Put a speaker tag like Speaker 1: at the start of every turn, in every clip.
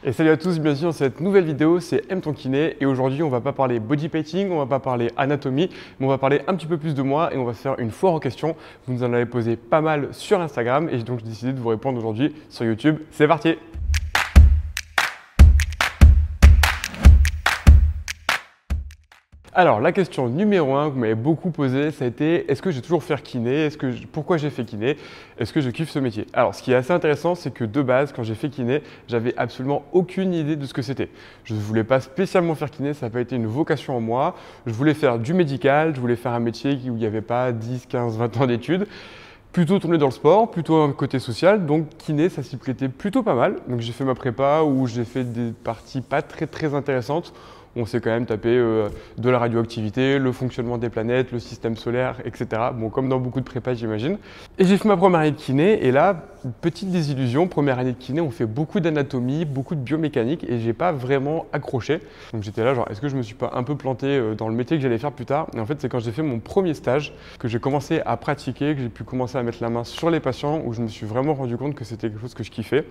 Speaker 1: Et salut à tous, bienvenue dans cette nouvelle vidéo, c'est M ton kiné et aujourd'hui on va pas parler body painting, on va pas parler anatomie, mais on va parler un petit peu plus de moi et on va se faire une foire aux questions. Vous nous en avez posé pas mal sur Instagram et donc j'ai décidé de vous répondre aujourd'hui sur YouTube. C'est parti! Alors, la question numéro 1 que vous m'avez beaucoup posée, ça a été est-ce que j'ai toujours fait kiné? Pourquoi j'ai fait kiné? Est-ce que je kiffe ce métier? Alors, ce qui est assez intéressant, c'est que de base, quand j'ai fait kiné, j'avais absolument aucune idée de ce que c'était. Je ne voulais pas spécialement faire kiné, ça n'a pas été une vocation en moi. Je voulais faire du médical, je voulais faire un métier où il n'y avait pas 10, 15, 20 ans d'études. Plutôt tourné dans le sport, plutôt un côté social, donc kiné, ça s'y prêtait plutôt pas mal. Donc j'ai fait ma prépa où j'ai fait des parties pas très intéressantes. On s'est quand même tapé de la radioactivité, le fonctionnement des planètes, le système solaire, etc. Bon, comme dans beaucoup de prépas, j'imagine. Et j'ai fait ma première année de kiné, et là, petite désillusion, première année de kiné, on fait beaucoup d'anatomie, beaucoup de biomécanique, et j'ai pas vraiment accroché. Donc j'étais là, genre, est-ce que je me suis pas un peu planté dans le métier que j'allais faire plus tard? Et en fait, c'est quand j'ai fait mon premier stage que j'ai commencé à pratiquer, que j'ai pu commencer à mettre la main sur les patients, où je me suis vraiment rendu compte que c'était quelque chose que je kiffais.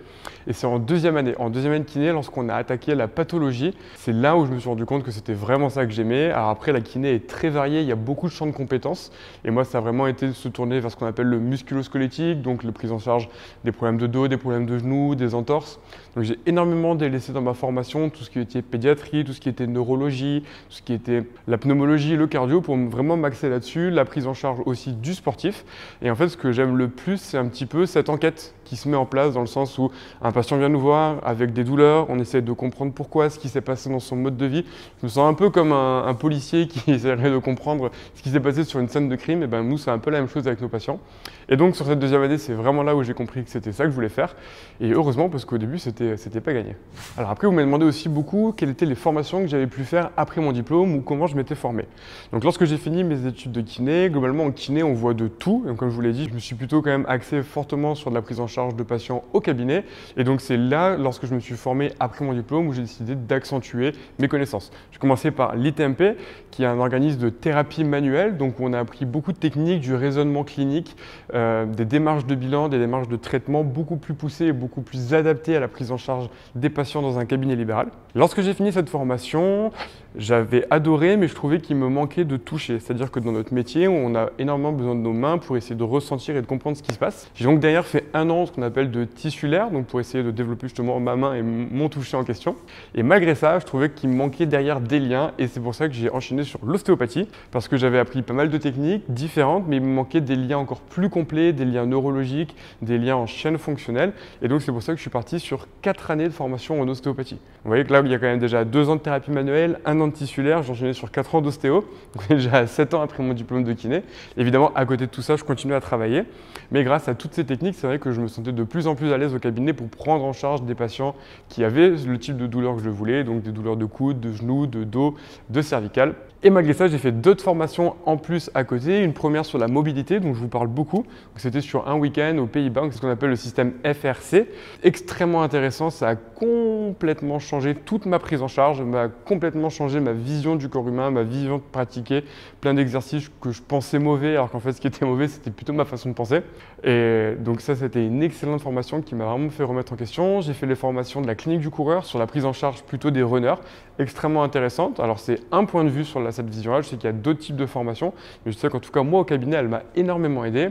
Speaker 1: Et c'est en deuxième année de kiné, lorsqu'on a attaqué la pathologie, c'est là où je me suis rendu compte que c'était vraiment ça que j'aimais. Alors après, la kiné est très variée, il y a beaucoup de champs de compétences. Et moi, ça a vraiment été de se tourner vers ce qu'on appelle le musculo-squelettique, donc la prise en charge des problèmes de dos, des problèmes de genoux, des entorses. Donc j'ai énormément délaissé dans ma formation tout ce qui était pédiatrie, tout ce qui était neurologie, tout ce qui était la pneumologie, le cardio, pour vraiment m'axer là-dessus, la prise en charge aussi du sportif. Et en fait, ce que j'aime le plus, c'est un petit peu cette enquête qui se met en place dans le sens où un patient vient nous voir avec des douleurs, on essaie de comprendre pourquoi, ce qui s'est passé dans son mode de vie. Je me sens un peu comme un policier qui essaierait de comprendre ce qui s'est passé sur une scène de crime. Et ben nous, c'est un peu la même chose avec nos patients. Et donc sur cette deuxième année, c'est vraiment là où j'ai compris que c'était ça que je voulais faire. Et heureusement, parce qu'au début, c'était pas gagné. Alors après, vous m'avez demandé aussi beaucoup quelles étaient les formations que j'avais pu faire après mon diplôme ou comment je m'étais formé. Donc lorsque j'ai fini mes études de kiné, globalement en kiné, on voit de tout. Et comme je vous l'ai dit, je me suis plutôt quand même axé fortement sur de la prise en charge de patients au cabinet. Et donc c'est là, lorsque je me suis formé après mon diplôme, où j'ai décidé d'accentuer mes connaissances. J'ai commencé par l'ITMP, qui est un organisme de thérapie manuelle. Donc on a appris beaucoup de techniques, du raisonnement clinique, des démarches de bilan, des démarches de traitement beaucoup plus poussées et beaucoup plus adaptées à la prise en charge des patients dans un cabinet libéral. Lorsque j'ai fini cette formation, j'avais adoré, mais je trouvais qu'il me manquait de toucher. C'est-à-dire que dans notre métier, on a énormément besoin de nos mains pour essayer de ressentir et de comprendre ce qui se passe. J'ai donc derrière fait un an ce qu'on appelle de tissulaire, donc pour essayer de développer justement ma main et mon toucher en question. Et malgré ça, je trouvais qu'il me manquait derrière des liens, et c'est pour ça que j'ai enchaîné sur l'ostéopathie, parce que j'avais appris pas mal de techniques différentes, mais il me manquait des liens encore plus complets, des liens neurologiques, des liens en chaîne fonctionnelle. Et donc c'est pour ça que je suis parti sur 4 années de formation en ostéopathie. Vous voyez que là, il y a quand même déjà 2 ans de thérapie manuelle, 1 an de tissulaire, j'ai enchaîné sur 4 ans d'ostéo, donc déjà 7 ans après mon diplôme de kiné. Évidemment, à côté de tout ça, je continue à travailler, mais grâce à toutes ces techniques, c'est vrai que je me sentais de plus en plus à l'aise au cabinet pour prendre en charge des patients qui avaient le type de douleur que je voulais, donc des douleurs de coude, de genoux, de dos, de cervicales. Et malgré ça, j'ai fait d'autres formations en plus à côté. Une première sur la mobilité, dont je vous parle beaucoup. C'était sur un week-end aux Pays-Bas, c'est ce qu'on appelle le système FRC. Extrêmement intéressant, ça a complètement changé toute ma prise en charge, m'a complètement changé ma vision du corps humain, ma vision de pratiquer plein d'exercices que je pensais mauvais, alors qu'en fait ce qui était mauvais, c'était plutôt ma façon de penser. Et donc ça, c'était une excellente formation qui m'a vraiment fait remettre en question. J'ai fait les formations de la clinique du coureur sur la prise en charge plutôt des runners, extrêmement intéressante. Alors c'est un point de vue sur cette vision-là, je sais qu'il y a d'autres types de formations, mais je sais qu'en tout cas, moi au cabinet, elle m'a énormément aidé.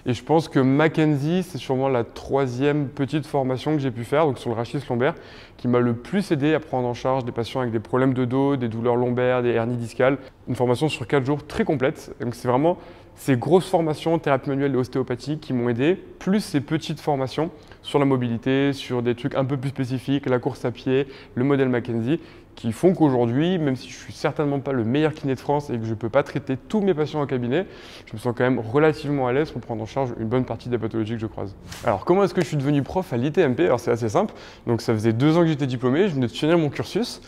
Speaker 1: Et je pense que Mackenzie, c'est sûrement la 3e petite formation que j'ai pu faire, donc sur le rachis lombaire, qui m'a le plus aidé à prendre en charge des patients avec des problèmes de dos, des douleurs lombaires, des hernies discales. Une formation sur 4 jours très complète. Donc c'est vraiment ces grosses formations, thérapie manuelle et ostéopathie, qui m'ont aidé, plus ces petites formations sur la mobilité, sur des trucs un peu plus spécifiques, la course à pied, le modèle Mackenzie, qui font qu'aujourd'hui, même si je ne suis certainement pas le meilleur kiné de France et que je ne peux pas traiter tous mes patients au cabinet, je me sens quand même relativement à l'aise pour prendre en charge une bonne partie des pathologies que je croise. Alors comment est-ce que je suis devenu prof à l'ITMP? Alors c'est assez simple, donc ça faisait 2 ans que j'étais diplômé, je venais de finir mon cursus.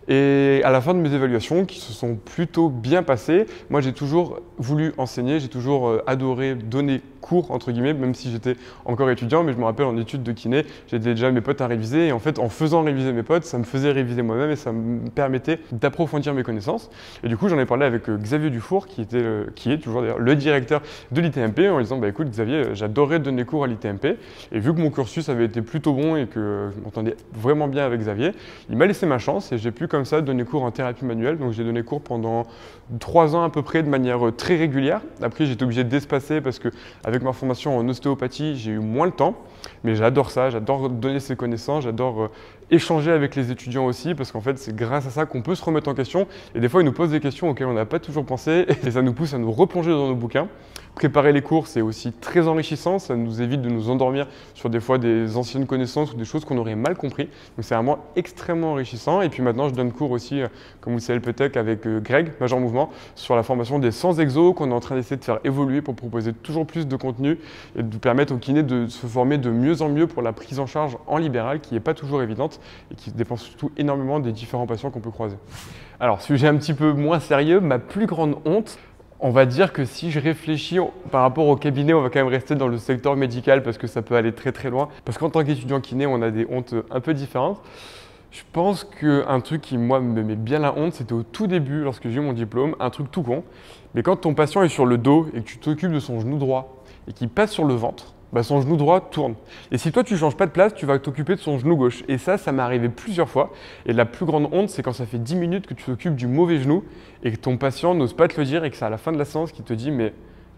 Speaker 1: Et à la fin de mes évaluations, qui se sont plutôt bien passées, moi j'ai toujours voulu enseigner, j'ai toujours adoré donner cours, entre guillemets, même si j'étais encore étudiant, mais je me rappelle en études de kiné, j'aidais déjà mes potes à réviser, et en fait en faisant réviser mes potes, ça me faisait réviser moi-même et ça me permettait d'approfondir mes connaissances. Et du coup j'en ai parlé avec Xavier Dufour, qui est toujours d'ailleurs le directeur de l'ITMP, en lui disant bah écoute Xavier, j'adorais donner cours à l'ITMP, et vu que mon cursus avait été plutôt bon et que je m'entendais vraiment bien avec Xavier, il m'a laissé ma chance et j'ai pu comme ça donner cours en thérapie manuelle. Donc j'ai donné cours pendant 3 ans à peu près de manière très régulière. Après j'étais obligé d'espacer parce que avec ma formation en ostéopathie, j'ai eu moins le temps. Mais j'adore ça, j'adore donner ces connaissances, j'adore échanger avec les étudiants aussi parce qu'en fait c'est grâce à ça qu'on peut se remettre en question. Et des fois ils nous posent des questions auxquelles on n'a pas toujours pensé et ça nous pousse à nous replonger dans nos bouquins. Préparer les cours, c'est aussi très enrichissant, ça nous évite de nous endormir sur des fois des anciennes connaissances ou des choses qu'on aurait mal compris. Donc c'est vraiment extrêmement enrichissant. Et puis maintenant, je donne cours aussi, comme vous le savez peut-être, avec Greg, Major Mouvement, sur la formation des 100 exos qu'on est en train d'essayer de faire évoluer pour proposer toujours plus de contenu et de permettre aux kinés de se former de mieux en mieux pour la prise en charge en libéral, qui n'est pas toujours évidente et qui dépend surtout énormément des différents patients qu'on peut croiser. Alors, sujet un petit peu moins sérieux, ma plus grande honte, on va dire que si je réfléchis par rapport au cabinet, on va quand même rester dans le secteur médical parce que ça peut aller très très loin. Parce qu'en tant qu'étudiant kiné, on a des hontes un peu différentes. Je pense qu'un truc qui, moi, me met bien la honte, c'était au tout début, lorsque j'ai eu mon diplôme, un truc tout con. Mais quand ton patient est sur le dos et que tu t'occupes de son genou droit et qu'il passe sur le ventre, bah son genou droit tourne. Et si toi, tu ne changes pas de place, tu vas t'occuper de son genou gauche. Et ça m'est arrivé plusieurs fois. Et la plus grande honte, c'est quand ça fait 10 minutes que tu t'occupes du mauvais genou et que ton patient n'ose pas te le dire et que c'est à la fin de la séance qu'il te dit « mais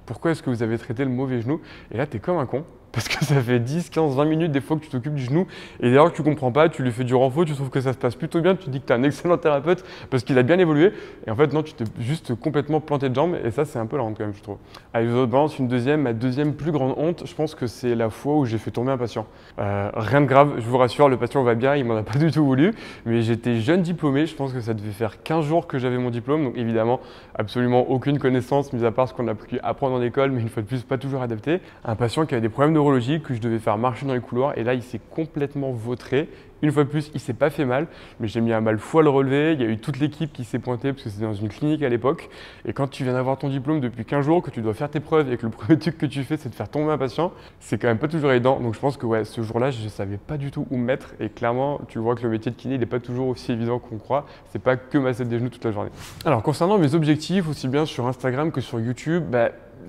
Speaker 1: pourquoi est-ce que vous avez traité le mauvais genou ?» Et là, tu es comme un con. Parce que ça fait 10, 15, 20 minutes des fois que tu t'occupes du genou et d'ailleurs que tu comprends pas, tu lui fais du renfort, tu trouves que ça se passe plutôt bien, tu te dis que tu es un excellent thérapeute parce qu'il a bien évolué et en fait non, tu t'es juste complètement planté de jambes et ça c'est un peu la honte quand même je trouve. Allez, je vous balance ma deuxième plus grande honte, je pense que c'est la fois où j'ai fait tomber un patient. Rien de grave, je vous rassure, le patient va bien, il m'en a pas du tout voulu, mais j'étais jeune diplômé, je pense que ça devait faire 15 jours que j'avais mon diplôme, donc évidemment absolument aucune connaissance mis à part ce qu'on a pu apprendre en école, mais une fois de plus pas toujours adapté. Un patient qui avait des problèmes neurologiques que je devais faire marcher dans les couloirs et là il s'est complètement vautré. Une fois de plus, il s'est pas fait mal, mais j'ai mis un mal fou à le relever. Il y a eu toute l'équipe qui s'est pointée parce que c'était dans une clinique à l'époque. Et quand tu viens d'avoir ton diplôme depuis 15 jours, que tu dois faire tes preuves et que le premier truc que tu fais, c'est de faire tomber un patient, c'est quand même pas toujours évident. Donc je pense que ouais, ce jour-là, je savais pas du tout où me mettre. Et clairement, tu vois que le métier de kiné, il n'est pas toujours aussi évident qu'on croit. C'est pas que masser des genoux toute la journée. Alors concernant mes objectifs, aussi bien sur Instagram que sur YouTube,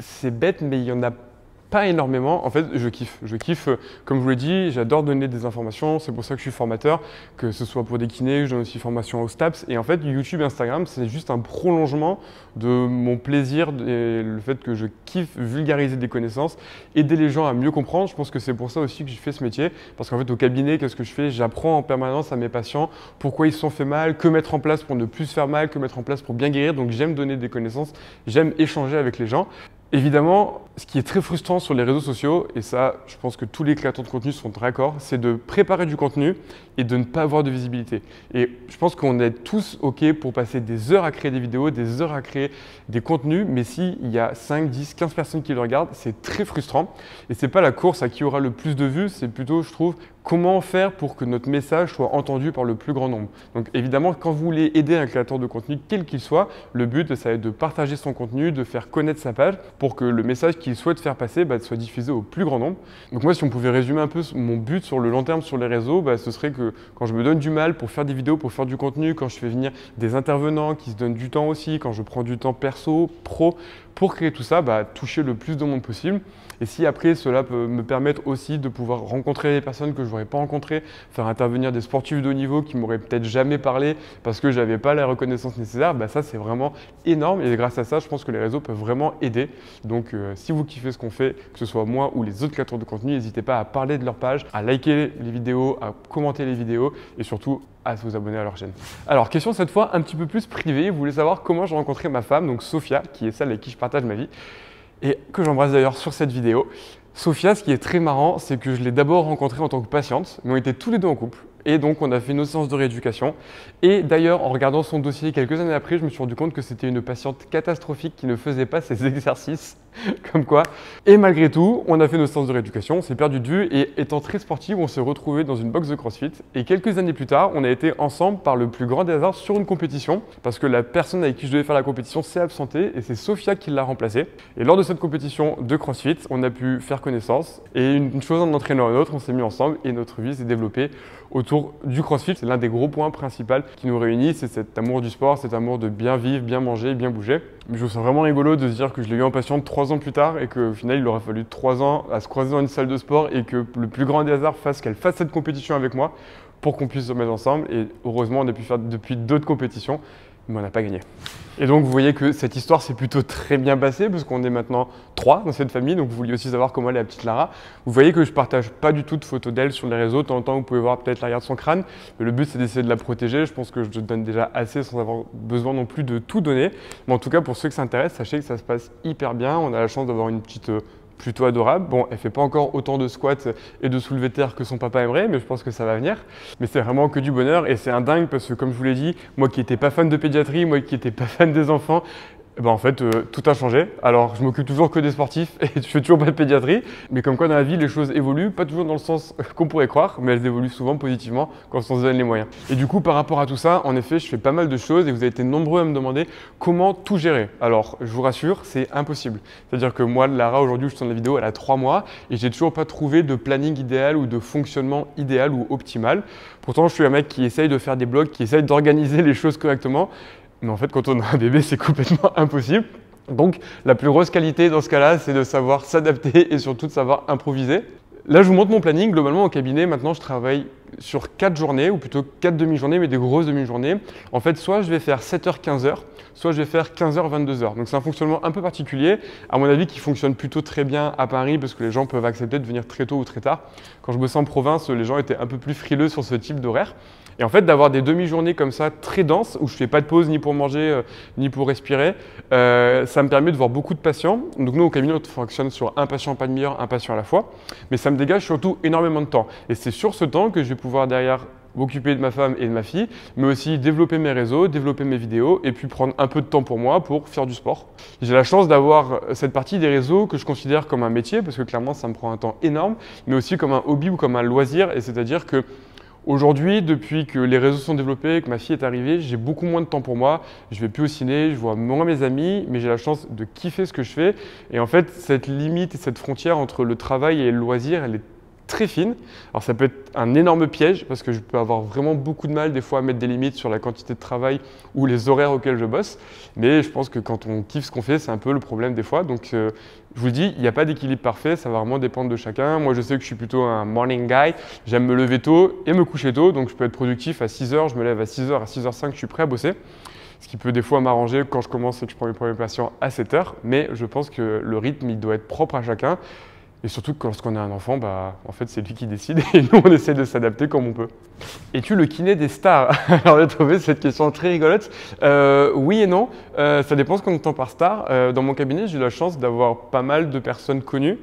Speaker 1: c'est bête, mais il y en a pas énormément. En fait, je kiffe. Je kiffe, comme je vous l'ai dit, j'adore donner des informations. C'est pour ça que je suis formateur, que ce soit pour des kinés, je donne aussi formation au STAPS. Et en fait, YouTube et Instagram, c'est juste un prolongement de mon plaisir et le fait que je kiffe vulgariser des connaissances, aider les gens à mieux comprendre. Je pense que c'est pour ça aussi que je fais ce métier. Parce qu'en fait, au cabinet, qu'est-ce que je fais? J'apprends en permanence à mes patients pourquoi ils se sont fait mal, que mettre en place pour ne plus se faire mal, que mettre en place pour bien guérir. Donc, j'aime donner des connaissances, j'aime échanger avec les gens. Évidemment, ce qui est très frustrant sur les réseaux sociaux, et ça, je pense que tous les créateurs de contenu sont d'accord, c'est de préparer du contenu et de ne pas avoir de visibilité. Et je pense qu'on est tous OK pour passer des heures à créer des vidéos, des heures à créer des contenus, mais s'il y a 5, 10, 15 personnes qui le regardent, c'est très frustrant. Et ce n'est pas la course à qui aura le plus de vues, c'est plutôt, je trouve, comment faire pour que notre message soit entendu par le plus grand nombre. Donc évidemment, quand vous voulez aider un créateur de contenu, quel qu'il soit, le but, ça va être de partager son contenu, de faire connaître sa page pour que le message qu'il souhaite faire passer soit diffusé au plus grand nombre. Donc moi, si on pouvait résumer un peu mon but sur le long terme sur les réseaux, ce serait que quand je me donne du mal pour faire des vidéos, pour faire du contenu, quand je fais venir des intervenants qui se donnent du temps aussi, quand je prends du temps perso, pro, pour créer tout ça, toucher le plus de monde possible. Et si après, cela peut me permettre aussi de pouvoir rencontrer des personnes que je n'aurais pas rencontrées, faire intervenir des sportifs de haut niveau qui m'auraient peut-être jamais parlé parce que je n'avais pas la reconnaissance nécessaire, ça c'est vraiment énorme. Et grâce à ça, je pense que les réseaux peuvent vraiment aider. Donc si vous kiffez ce qu'on fait, que ce soit moi ou les autres créateurs de contenu, n'hésitez pas à parler de leur page, à liker les vidéos, à commenter les vidéos et surtout à vous abonner à leur chaîne. Alors, question cette fois un petit peu plus privée. Vous voulez savoir comment j'ai rencontré ma femme, donc Sophia, qui est celle avec qui je partage ma vie et que j'embrasse d'ailleurs sur cette vidéo. Sophia, ce qui est très marrant, c'est que je l'ai d'abord rencontrée en tant que patiente, mais on était tous les deux en couple. Et donc, on a fait nos séances de rééducation. Et d'ailleurs, en regardant son dossier quelques années après, je me suis rendu compte que c'était une patiente catastrophique qui ne faisait pas ses exercices. Comme quoi. Et malgré tout, on a fait nos séances de rééducation, on s'est perdu de vue et étant très sportif, on s'est retrouvé dans une box de CrossFit. Et quelques années plus tard, on a été ensemble par le plus grand des hasards sur une compétition parce que la personne avec qui je devais faire la compétition s'est absentée et c'est Sophia qui l'a remplacée. Et lors de cette compétition de CrossFit, on a pu faire connaissance et une chose en entraînant une autre, on s'est mis ensemble et notre vie s'est développée autour du CrossFit. C'est l'un des gros points principaux qui nous réunit, c'est cet amour du sport, cet amour de bien vivre, bien manger, bien bouger. Mais je trouve ça vraiment rigolo de se dire que je l'ai eu en patient 3 ans plus tard et qu'au final, il aura fallu 3 ans à se croiser dans une salle de sport et que le plus grand des hasards fasse qu'elle fasse cette compétition avec moi pour qu'on puisse se mettre ensemble. Et heureusement, on a pu faire depuis d'autres compétitions, mais on n'a pas gagné. Et donc, vous voyez que cette histoire s'est plutôt très bien passée parce qu'on est maintenant 3 dans cette famille. Donc, vous vouliez aussi savoir comment elle est la petite Lara. Vous voyez que je ne partage pas du tout de photos d'elle sur les réseaux. De temps en temps, vous pouvez voir peut-être l'arrière de son crâne. Mais le but, c'est d'essayer de la protéger. Je pense que je te donne déjà assez sans avoir besoin non plus de tout donner. Mais en tout cas, pour ceux que ça intéresse, sachez que ça se passe hyper bien. On a la chance d'avoir une petite plutôt adorable. Bon, elle fait pas encore autant de squats et de soulevés de terre que son papa aimerait, mais je pense que ça va venir. Mais c'est vraiment que du bonheur et c'est un dingue parce que comme je vous l'ai dit, moi qui n'étais pas fan de pédiatrie, moi qui n'étais pas fan des enfants, en fait, tout a changé. Alors, je m'occupe toujours que des sportifs et je fais toujours pas de pédiatrie. Mais comme quoi, dans la vie, les choses évoluent, pas toujours dans le sens qu'on pourrait croire, mais elles évoluent souvent positivement quand on se donne les moyens. Et du coup, par rapport à tout ça, en effet, je fais pas mal de choses et vous avez été nombreux à me demander comment tout gérer. Alors, je vous rassure, c'est impossible. C'est-à-dire que moi, Lara, aujourd'hui, je tourne la vidéo, elle a 3 mois et j'ai toujours pas trouvé de planning idéal ou de fonctionnement idéal ou optimal. Pourtant, je suis un mec qui essaye de faire des blogs, qui essaye d'organiser les choses correctement. Mais en fait, quand on a un bébé, c'est complètement impossible. Donc, la plus grosse qualité dans ce cas-là, c'est de savoir s'adapter et surtout de savoir improviser. Là, je vous montre mon planning. Globalement, au cabinet, maintenant, je travaille sur 4 journées, ou plutôt 4 demi-journées, mais des grosses demi-journées. En fait, soit je vais faire 7h, 15h, soit je vais faire 15h, 22h. Donc, c'est un fonctionnement un peu particulier, à mon avis, qui fonctionne plutôt très bien à Paris, parce que les gens peuvent accepter de venir très tôt ou très tard. Quand je bossais en province, les gens étaient un peu plus frileux sur ce type d'horaire. Et en fait, d'avoir des demi-journées comme ça, très denses, où je ne fais pas de pause ni pour manger, ni pour respirer, ça me permet de voir beaucoup de patients. Donc nous, au cabinet, on fonctionne sur un patient par demi-heure, un patient à la fois. Mais ça me dégage surtout énormément de temps. Et c'est sur ce temps que je vais pouvoir derrière m'occuper de ma femme et de ma fille, mais aussi développer mes réseaux, développer mes vidéos et puis prendre un peu de temps pour moi pour faire du sport. J'ai la chance d'avoir cette partie des réseaux que je considère comme un métier, parce que clairement, ça me prend un temps énorme, mais aussi comme un hobby ou comme un loisir. Et c'est-à-dire que aujourd'hui, depuis que les réseaux sont développés, que ma fille est arrivée, j'ai beaucoup moins de temps pour moi. Je vais plus au ciné, je vois moins mes amis, mais j'ai la chance de kiffer ce que je fais. Et en fait, cette limite et cette frontière entre le travail et le loisir, elle est très fine. Alors ça peut être un énorme piège parce que je peux avoir vraiment beaucoup de mal des fois à mettre des limites sur la quantité de travail ou les horaires auxquels je bosse. Mais je pense que quand on kiffe ce qu'on fait, c'est un peu le problème des fois. Donc je vous le dis, il n'y a pas d'équilibre parfait, ça va vraiment dépendre de chacun. Moi je sais que je suis plutôt un morning guy, j'aime me lever tôt et me coucher tôt. Donc je peux être productif à 6h, je me lève à 6h, à 6h05, je suis prêt à bosser. Ce qui peut des fois m'arranger quand je commence et que je prends mes premiers patients à 7h. Mais je pense que le rythme, il doit être propre à chacun. Et surtout que lorsqu'on a un enfant, en fait, c'est lui qui décide et nous, on essaie de s'adapter comme on peut. Es-tu le kiné des stars? Alors, j'ai trouvé cette question très rigolote. Oui et non. Ça dépend ce qu'on entend par star. Dans mon cabinet, j'ai eu la chance d'avoir pas mal de personnes connues.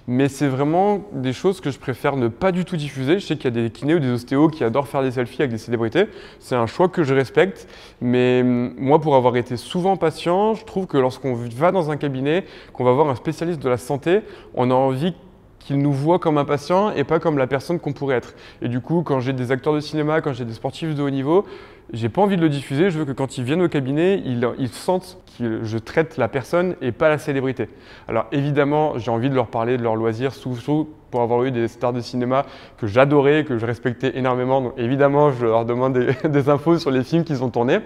Speaker 1: Mais c'est vraiment des choses que je préfère ne pas du tout diffuser. Je sais qu'il y a des kinés ou des ostéos qui adorent faire des selfies avec des célébrités. C'est un choix que je respecte. Mais moi, pour avoir été souvent patient, je trouve que lorsqu'on va dans un cabinet, qu'on va voir un spécialiste de la santé, on a envie qu'il nous voit comme un patient et pas comme la personne qu'on pourrait être. Et du coup, quand j'ai des acteurs de cinéma, quand j'ai des sportifs de haut niveau, j'ai pas envie de le diffuser. Je veux que quand ils viennent au cabinet, ils sentent que je traite la personne et pas la célébrité. Alors évidemment, j'ai envie de leur parler de leurs loisirs, surtout pour avoir eu des stars de cinéma que j'adorais, que je respectais énormément. Donc évidemment, je leur demande des infos sur les films qu'ils ont tournés.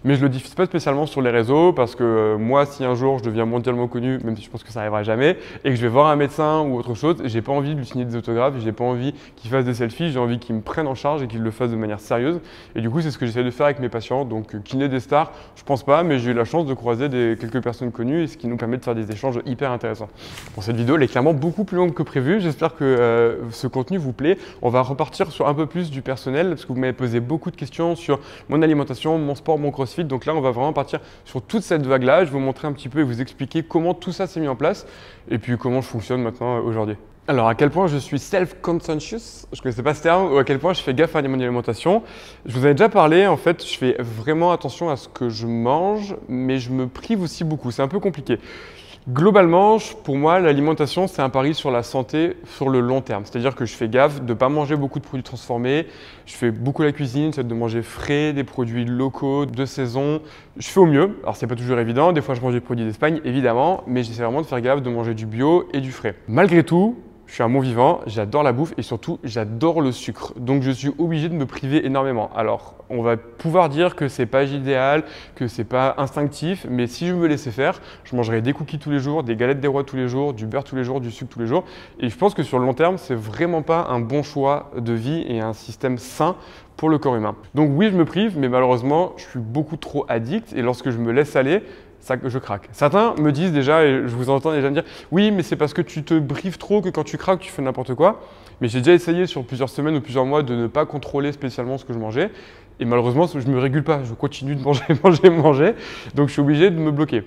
Speaker 1: Mais je ne le diffuse pas spécialement sur les réseaux parce que moi, si un jour je deviens mondialement connu, même si je pense que ça n'arrivera jamais, et que je vais voir un médecin ou autre chose, j'ai pas envie de lui signer des autographes, j'ai pas envie qu'il fasse des selfies, j'ai envie qu'il me prenne en charge et qu'il le fasse de manière sérieuse. Et du coup, c'est ce que j'essaie de faire avec mes patients. Donc, kiné des stars, je pense pas, mais j'ai eu la chance de croiser quelques personnes connues, et ce qui nous permet de faire des échanges hyper intéressants. Bon, cette vidéo, elle est clairement beaucoup plus longue que prévu. J'espère que ce contenu vous plaît. On va repartir sur un peu plus du personnel parce que vous m'avez posé beaucoup de questions sur mon alimentation, mon sport, mon crossfit. Donc là, on va vraiment partir sur toute cette vague-là. Je vais vous montrer un petit peu et vous expliquer comment tout ça s'est mis en place et puis comment je fonctionne maintenant aujourd'hui. Alors, à quel point je suis self-conscious, je ne connaissais pas ce terme, ou à quel point je fais gaffe à mon alimentation. Je vous en ai déjà parlé, en fait, je fais vraiment attention à ce que je mange, mais je me prive aussi beaucoup. C'est un peu compliqué. Globalement, pour moi, l'alimentation, c'est un pari sur la santé sur le long terme. C'est-à-dire que je fais gaffe de ne pas manger beaucoup de produits transformés. Je fais beaucoup la cuisine, c'est de manger frais, des produits locaux, de saison. Je fais au mieux. Alors, c'est pas toujours évident. Des fois, je mange des produits d'Espagne, évidemment, mais j'essaie vraiment de faire gaffe de manger du bio et du frais. Malgré tout, je suis un bon vivant, j'adore la bouffe et surtout j'adore le sucre. Donc je suis obligé de me priver énormément. Alors on va pouvoir dire que c'est pas idéal, que c'est pas instinctif, mais si je me laissais faire, je mangerais des cookies tous les jours, des galettes des rois tous les jours, du beurre tous les jours, du sucre tous les jours. Et je pense que sur le long terme, c'est vraiment pas un bon choix de vie et un système sain pour le corps humain. Donc oui, je me prive, mais malheureusement, je suis beaucoup trop addict et lorsque je me laisse aller, je craque. Certains me disent déjà, et je vous entends déjà me dire, oui, mais c'est parce que tu te brives trop que quand tu craques, tu fais n'importe quoi. Mais j'ai déjà essayé sur plusieurs semaines ou plusieurs mois de ne pas contrôler spécialement ce que je mangeais. Et malheureusement, je ne me régule pas. Je continue de manger, manger. Donc, je suis obligé de me bloquer.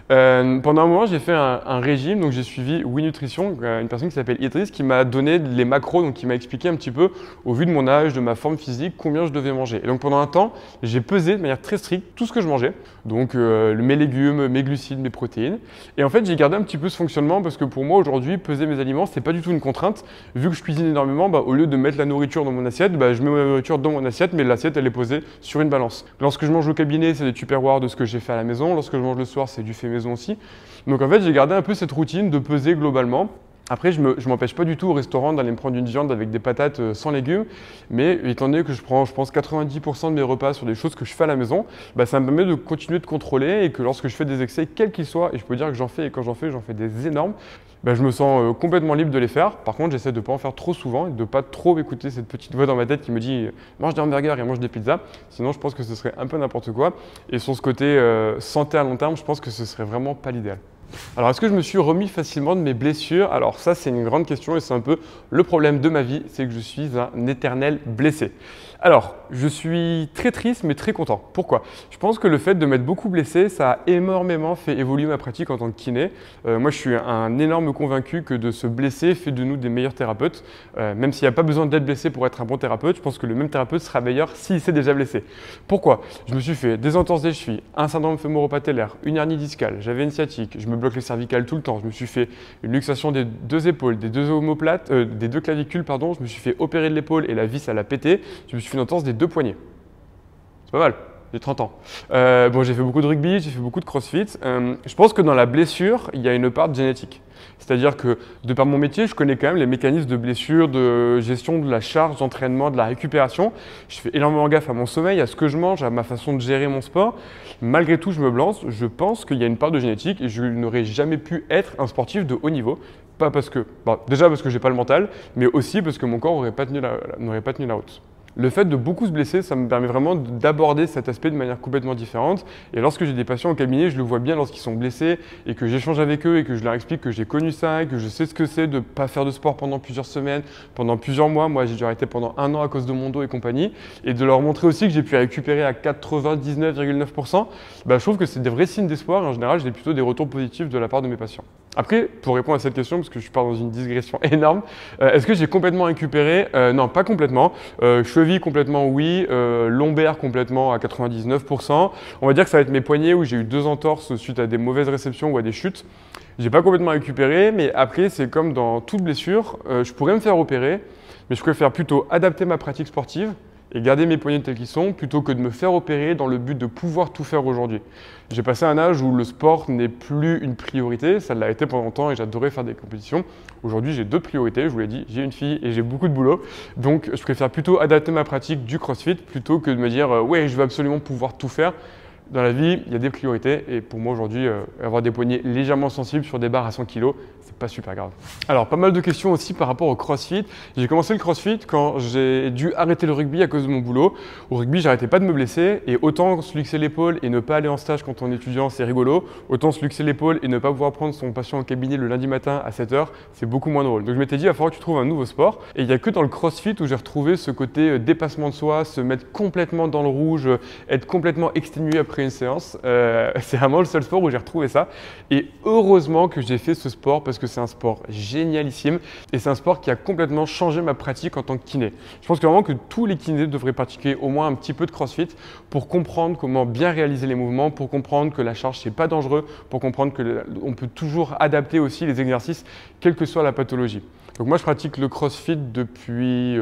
Speaker 1: Pendant un moment, j'ai fait un régime, donc j'ai suivi Oui Nutrition, une personne qui s'appelle Idriss, qui m'a donné les macros, donc qui m'a expliqué un petit peu, au vu de mon âge, de ma forme physique, combien je devais manger. Et donc pendant un temps, j'ai pesé de manière très stricte tout ce que je mangeais, donc mes légumes, mes glucides, mes protéines. Et en fait, j'ai gardé un petit peu ce fonctionnement parce que pour moi aujourd'hui, peser mes aliments, c'est pas du tout une contrainte. Vu que je cuisine énormément, au lieu de mettre la nourriture dans mon assiette, je mets ma nourriture dans mon assiette, mais l'assiette elle est posée sur une balance. Lorsque je mange au cabinet, c'est des Tupperware de ce que j'ai fait à la maison. Lorsque je mange le soir, c'est du fait maison aussi. Donc en fait, j'ai gardé un peu cette routine de peser globalement. Après, je m'empêche pas du tout au restaurant d'aller me prendre une viande avec des patates sans légumes, mais étant donné que je prends, je pense, 90% de mes repas sur des choses que je fais à la maison, ça me permet de continuer de contrôler et que lorsque je fais des excès, quels qu'ils soient, et je peux dire que j'en fais, et quand j'en fais des énormes, je me sens complètement libre de les faire. Par contre, j'essaie de ne pas en faire trop souvent et de ne pas trop écouter cette petite voix dans ma tête qui me dit mange des hamburgers et mange des pizzas. Sinon, je pense que ce serait un peu n'importe quoi. Et sur ce côté santé à long terme, je pense que ce serait vraiment pas l'idéal. Alors, est-ce que je me suis remis facilement de mes blessures? Alors ça, c'est une grande question et c'est un peu le problème de ma vie, c'est que je suis un éternel blessé. Alors, je suis très triste mais très content. Pourquoi? Je pense que le fait de m'être beaucoup blessé, ça a énormément fait évoluer ma pratique en tant que kiné. Moi, je suis un énorme convaincu que de se blesser fait de nous des meilleurs thérapeutes. Même s'il n'y a pas besoin d'être blessé pour être un bon thérapeute, je pense que le même thérapeute sera meilleur s'il s'est déjà blessé. Pourquoi? Je me suis fait des entorses des chevilles, un syndrome fémoro-patellaire, une hernie discale, j'avais une sciatique, je me bloque les cervicales tout le temps, je me suis fait une luxation des deux épaules, des deux omoplates, des deux clavicules, pardon, je me suis fait opérer de l'épaule et la vis elle a pété, je me suis fait une entorse des deux poignets. C'est pas mal, j'ai 30 ans. J'ai fait beaucoup de rugby, j'ai fait beaucoup de crossfit. Je pense que dans la blessure, il y a une part de génétique. C'est-à-dire que de par mon métier, je connais quand même les mécanismes de blessure, de gestion de la charge, d'entraînement, de la récupération. Je fais énormément gaffe à mon sommeil, à ce que je mange, à ma façon de gérer mon sport. Malgré tout, je me lance. Je pense qu'il y a une part de génétique et je n'aurais jamais pu être un sportif de haut niveau. Pas parce que, déjà parce que j'ai pas le mental, mais aussi parce que mon corps n'aurait pas tenu la route. Le fait de beaucoup se blesser, ça me permet vraiment d'aborder cet aspect de manière complètement différente. Et lorsque j'ai des patients au cabinet, je le vois bien lorsqu'ils sont blessés et que j'échange avec eux et que je leur explique que j'ai connu ça et que je sais ce que c'est de ne pas faire de sport pendant plusieurs semaines, pendant plusieurs mois. Moi, j'ai dû arrêter pendant 1 an à cause de mon dos et compagnie. Et de leur montrer aussi que j'ai pu récupérer à 99,9%. Je trouve que c'est des vrais signes d'espoir et en général, j'ai plutôt des retours positifs de la part de mes patients. Après, pour répondre à cette question, parce que je pars dans une digression énorme, est-ce que j'ai complètement récupéré? Non, pas complètement. Cheville complètement oui, lombaire complètement à 99%. On va dire que ça va être mes poignets où j'ai eu 2 entorses suite à des mauvaises réceptions ou à des chutes. J'ai pas complètement récupéré, mais après c'est comme dans toute blessure, je pourrais me faire opérer, mais je préfère plutôt adapter ma pratique sportive et garder mes poignets tels qu'ils sont plutôt que de me faire opérer dans le but de pouvoir tout faire aujourd'hui. J'ai passé un âge où le sport n'est plus une priorité, ça l'a été pendant longtemps et j'adorais faire des compétitions. Aujourd'hui, j'ai 2 priorités, je vous l'ai dit, j'ai une fille et j'ai beaucoup de boulot. Donc, je préfère plutôt adapter ma pratique du CrossFit plutôt que de me dire ouais, je veux absolument pouvoir tout faire. Dans la vie, il y a des priorités et pour moi aujourd'hui, avoir des poignets légèrement sensibles sur des barres à 100 kg, c'est pas super grave. Alors, pas mal de questions aussi par rapport au CrossFit. J'ai commencé le CrossFit quand j'ai dû arrêter le rugby à cause de mon boulot. Au rugby, j'arrêtais pas de me blesser et autant se luxer l'épaule et ne pas aller en stage quand on est étudiant, c'est rigolo. Autant se luxer l'épaule et ne pas pouvoir prendre son patient au cabinet le lundi matin à 7 h, c'est beaucoup moins drôle. Donc je m'étais dit, il va falloir que tu trouves un nouveau sport. Et il n'y a que dans le CrossFit où j'ai retrouvé ce côté dépassement de soi, se mettre complètement dans le rouge, être complètement exténué après après une séance. C'est vraiment le seul sport où j'ai retrouvé ça. Et heureusement que j'ai fait ce sport parce que c'est un sport génialissime et c'est un sport qui a complètement changé ma pratique en tant que kiné. Je pense vraiment que tous les kinés devraient pratiquer au moins un petit peu de CrossFit pour comprendre comment bien réaliser les mouvements, pour comprendre que la charge c'est pas dangereux, pour comprendre qu'on peut toujours adapter aussi les exercices quelle que soit la pathologie. Donc moi je pratique le CrossFit depuis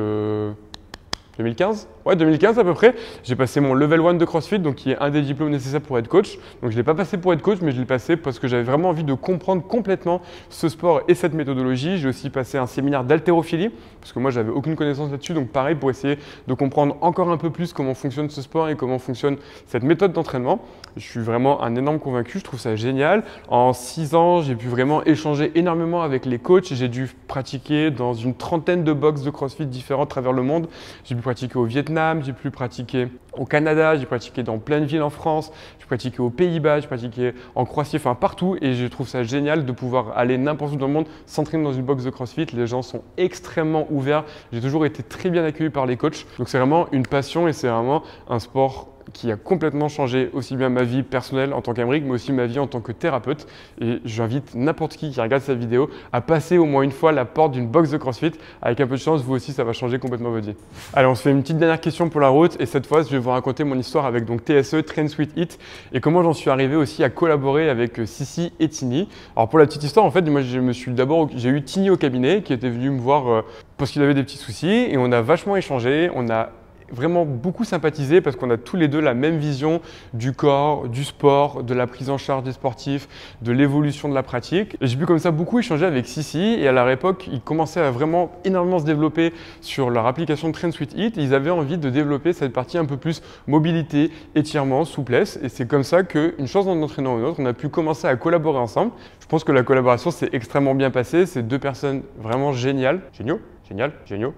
Speaker 1: 2015. Ouais, 2015 à peu près. J'ai passé mon level 1 de CrossFit, donc qui est un des diplômes nécessaires pour être coach. Donc je ne l'ai pas passé pour être coach, mais je l'ai passé parce que j'avais vraiment envie de comprendre complètement ce sport et cette méthodologie. J'ai aussi passé un séminaire d'haltérophilie, parce que moi j'avais aucune connaissance là-dessus. Donc pareil, pour essayer de comprendre encore un peu plus comment fonctionne ce sport et comment fonctionne cette méthode d'entraînement. Je suis vraiment un énorme convaincu, je trouve ça génial. En 6 ans, j'ai pu vraiment échanger énormément avec les coachs. J'ai dû pratiquer dans une trentaine de box de CrossFit différents à travers le monde. J'ai pu pratiquer au Vietnam, j'ai pu pratiquer au Canada, j'ai pratiqué dans plein de villes en France, j'ai pratiqué aux Pays-Bas, j'ai pratiqué en Croatie, enfin partout. Et je trouve ça génial de pouvoir aller n'importe où dans le monde, s'entraîner dans une box de CrossFit. Les gens sont extrêmement ouverts. J'ai toujours été très bien accueilli par les coachs. Donc c'est vraiment une passion et c'est vraiment un sport qui a complètement changé aussi bien ma vie personnelle en tant qu'Amérique, mais aussi ma vie en tant que thérapeute. Et j'invite n'importe qui regarde cette vidéo à passer au moins une fois la porte d'une box de CrossFit. Avec un peu de chance, vous aussi, ça va changer complètement votre vie. Allez, on se fait une petite dernière question pour la route. Et cette fois, je vais vous raconter mon histoire avec donc TSE, Train Sweat Eat, et comment j'en suis arrivé aussi à collaborer avec Sissi et Tini. Alors pour la petite histoire, en fait, moi j'ai eu Tini au cabinet qui était venu me voir parce qu'il avait des petits soucis et on a vachement échangé. On a vraiment beaucoup sympathisé parce qu'on a tous les deux la même vision du corps, du sport, de la prise en charge des sportifs, de l'évolution de la pratique. J'ai pu comme ça beaucoup échanger avec Sissi et à leur époque, ils commençaient à vraiment énormément se développer sur leur application de Train Sweat Eat. Ils avaient envie de développer cette partie un peu plus mobilité, étirement, souplesse et c'est comme ça qu'une chose en entraînant une autre, on a pu commencer à collaborer ensemble. Je pense que la collaboration s'est extrêmement bien passée. C'est deux personnes vraiment géniales. Géniaux,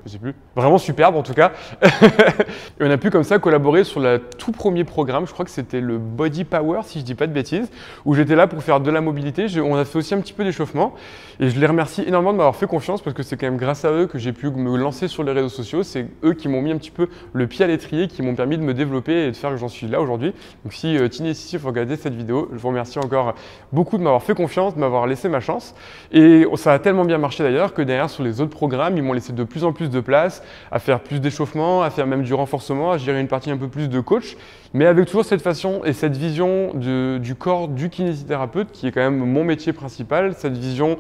Speaker 1: je sais plus. Vraiment superbe en tout cas. Et on a pu comme ça collaborer sur le tout premier programme, je crois que c'était le Body Power si je dis pas de bêtises, où j'étais là pour faire de la mobilité. On a fait aussi un petit peu d'échauffement et je les remercie énormément de m'avoir fait confiance parce que c'est quand même grâce à eux que j'ai pu me lancer sur les réseaux sociaux. C'est eux qui m'ont mis un petit peu le pied à l'étrier, qui m'ont permis de me développer et de faire que j'en suis là aujourd'hui. Donc si Tini et Sissi vous regardez cette vidéo, je vous remercie encore beaucoup de m'avoir fait confiance, de m'avoir laissé ma chance. Et ça a tellement bien marché d'ailleurs que derrière sur les autres programmes, ils m'ont laissé de plus en plus de place, à faire plus d'échauffement, à faire même du renforcement, à gérer une partie un peu plus de coach, mais avec toujours cette façon et cette vision du corps du kinésithérapeute qui est quand même mon métier principal, cette vision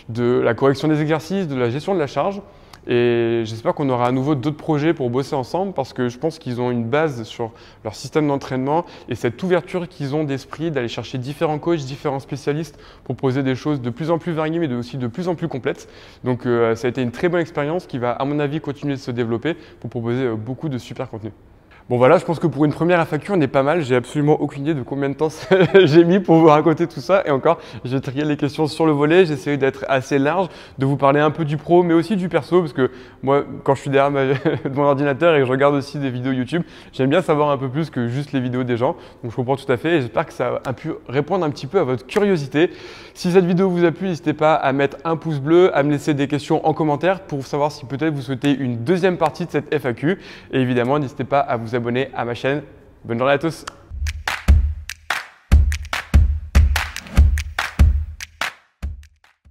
Speaker 1: de la correction des exercices, de la gestion de la charge. Et j'espère qu'on aura à nouveau d'autres projets pour bosser ensemble parce que je pense qu'ils ont une base sur leur système d'entraînement et cette ouverture qu'ils ont d'esprit d'aller chercher différents coachs, différents spécialistes pour proposer des choses de plus en plus variées mais aussi de plus en plus complètes. Donc ça a été une très bonne expérience qui va à mon avis continuer de se développer pour proposer beaucoup de super contenu. Bon voilà, je pense que pour une première FAQ, on est pas mal. J'ai absolument aucune idée de combien de temps j'ai mis pour vous raconter tout ça. Et encore, j'ai trié les questions sur le volet. J'ai essayé d'être assez large, de vous parler un peu du pro, mais aussi du perso. Parce que moi, quand je suis derrière mon ordinateur et que je regarde aussi des vidéos YouTube, j'aime bien savoir un peu plus que juste les vidéos des gens. Donc je comprends tout à fait et j'espère que ça a pu répondre un petit peu à votre curiosité. Si cette vidéo vous a plu, n'hésitez pas à mettre un pouce bleu, à me laisser des questions en commentaire pour savoir si peut-être vous souhaitez une deuxième partie de cette FAQ. Et évidemment, n'hésitez pas à vous abonner à ma chaîne. Bonne journée à tous!